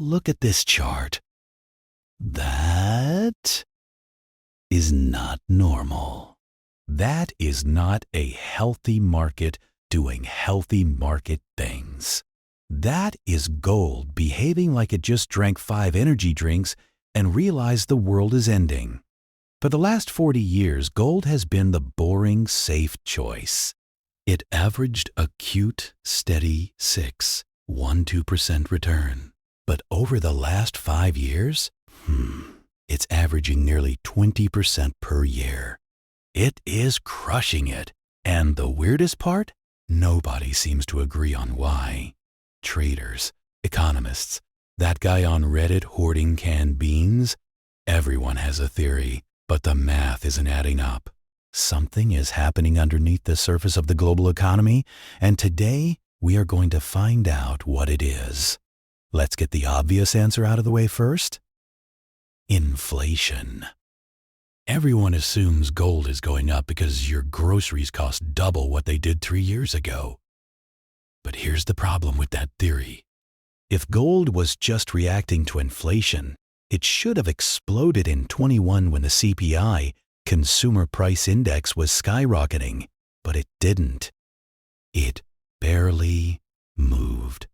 Look at this chart. That is not normal. That is not a healthy market doing healthy market things. That is gold behaving like it just drank 5 energy drinks and realized the world is ending. For the last 40 years, gold has been the boring, safe choice. It averaged a cute, steady 2% return. But over the last 5 years, it's averaging nearly 20% per year. It is crushing it. And the weirdest part? Nobody seems to agree on why. Traders, economists, that guy on Reddit hoarding canned beans, everyone has a theory, but the math isn't adding up. Something is happening underneath the surface of the global economy, and today we are going to find out what it is. Let's get the obvious answer out of the way first. Inflation. Everyone assumes gold is going up because your groceries cost double what they did 3 years ago. But here's the problem with that theory. If gold was just reacting to inflation, it should have exploded in 21 when the CPI, Consumer Price Index, was skyrocketing, but it didn't. It barely moved.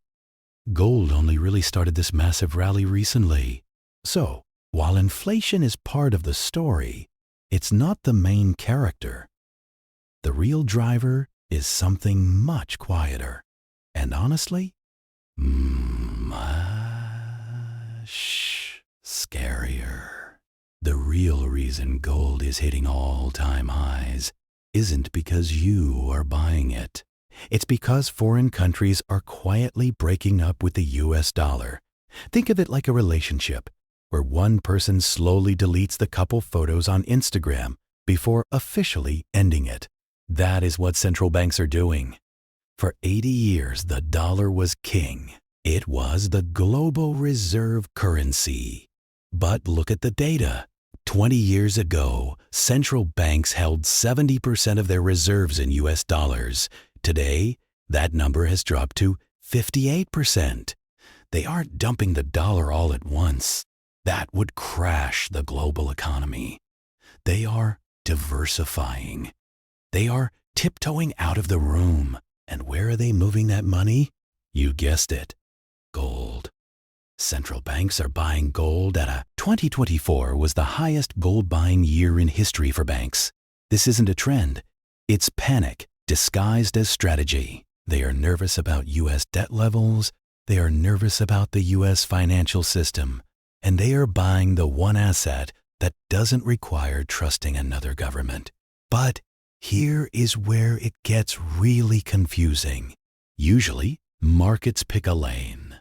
Gold only really started this massive rally recently. So, while inflation is part of the story, it's not the main character. The real driver is something much quieter. And honestly, much scarier. The real reason gold is hitting all-time highs isn't because you are buying it. It's because foreign countries are quietly breaking up with the US dollar. Think of it like a relationship, where one person slowly deletes the couple photos on Instagram before officially ending it. That is what central banks are doing. For 80 years, the dollar was king. It was the global reserve currency. But look at the data. 20 years ago, central banks held 70% of their reserves in US dollars. Today, that number has dropped to 58%. They aren't dumping the dollar all at once. That would crash the global economy. They are diversifying. They are tiptoeing out of the room. And where are they moving that money? You guessed it. Gold. Central banks are buying gold at a 2024 was the highest gold buying year in history for banks. This isn't a trend. It's panic disguised as strategy. They are nervous about U.S. debt levels. They are nervous about the U.S. financial system. And they are buying the one asset that doesn't require trusting another government. But here is where it gets really confusing. Usually, markets pick a lane.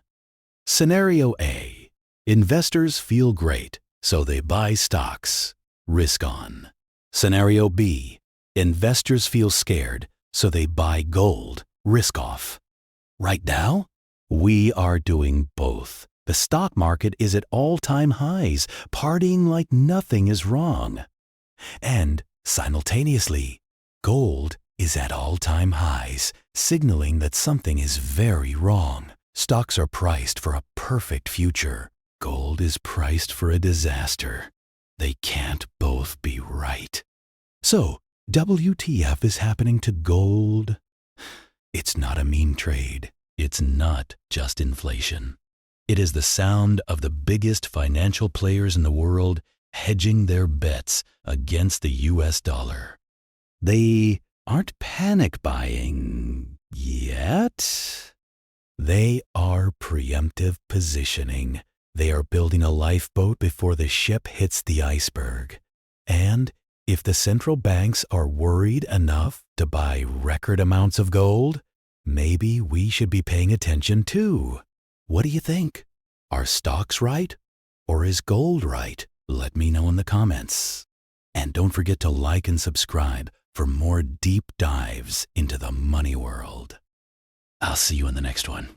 Scenario A. Investors feel great, so they buy stocks. Risk on. Scenario B. Investors feel scared, so they buy gold. Risk off. Right now, we are doing both. The stock market is at all-time highs, partying like nothing is wrong. And simultaneously, gold is at all-time highs, signaling that something is very wrong. Stocks are priced for a perfect future. Gold is priced for a disaster. They can't both be right. So, WTF is happening to gold? It's not a meme trade. It's not just inflation. It is the sound of the biggest financial players in the world hedging their bets against the US dollar. They aren't panic buying yet. They are preemptive positioning. They are building a lifeboat before the ship hits the iceberg. And if the central banks are worried enough to buy record amounts of gold, maybe we should be paying attention too. What do you think? Are stocks right? Or is gold right? Let me know in the comments. And don't forget to like and subscribe for more deep dives into the money world. I'll see you in the next one.